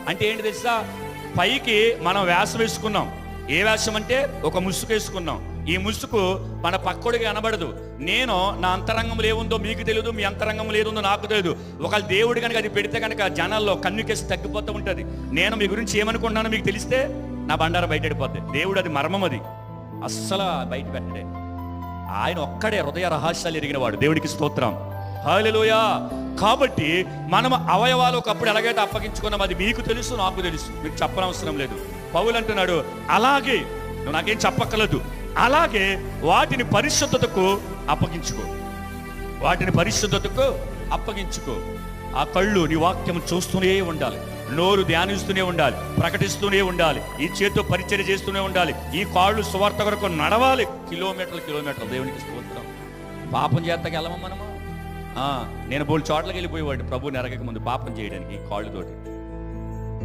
అంటే ఏంటి తెలుసా? పైకి మనం వేషం వేసుకున్నాం. ఏ వేషం అంటే ఒక ముసుగు వేసుకున్నాం. ఈ ముసుగు మన పక్కోడికి కనబడదు. నేను నా అంతరంగం ఏముందో మీకు తెలియదు, మీ అంతరంగం ఏదుందో నాకు తెలియదు. ఒకవేళ దేవుడు కనుక అది పెడితే కనుక జనాల్లో కన్నుకేసి తగ్గిపోతూ ఉంటుంది. నేను మీ గురించి ఏమనుకుంటున్నానో మీకు తెలిస్తే నా బండారం బయట వెళ్ళిపోద్ది. దేవుడు అది మర్మం, అది అస్సలు బయట పెట్టడే. ఆయన ఒక్కడే హృదయ రహస్యాలు ఎరిగిన వాడు. దేవుడికి స్తోత్రం, హల్లెలూయా. కాబట్టి మనం అవయవాలు ఒకప్పుడు ఎలాగైతే అప్పగించుకున్నాం, అది మీకు తెలుసు, నాకు తెలుసు, మీకు చెప్పనవసరం లేదు. పౌలు అంటున్నాడు, అలాగే నువ్వు నాకేం చెప్పక్కర్లేదు, అలాగే వాటిని పరిశుద్ధతకు అప్పగించుకో, వాటిని పరిశుద్ధతకు అప్పగించుకో. ఆ కళ్ళు నీ వాక్యం చూస్తూనే ఉండాలి, నోరు ధ్యానిస్తూనే ఉండాలి, ప్రకటిస్తూనే ఉండాలి, ఈ చేతితో పరిచర్య చేస్తూనే ఉండాలి, ఈ కాళ్ళు సువార్త కొరకు నడవాలి కిలోమీటర్లు. దేవునికి స్తోత్రం. పాపం చేతకి వెళ్ళమా మనము? నేను బోల్ చోట్లకి వెళ్ళిపోయేవాడిని ప్రభువుని ఎరగక ముందు పాపం చేయడానికి ఈ కాళ్ళతోటి.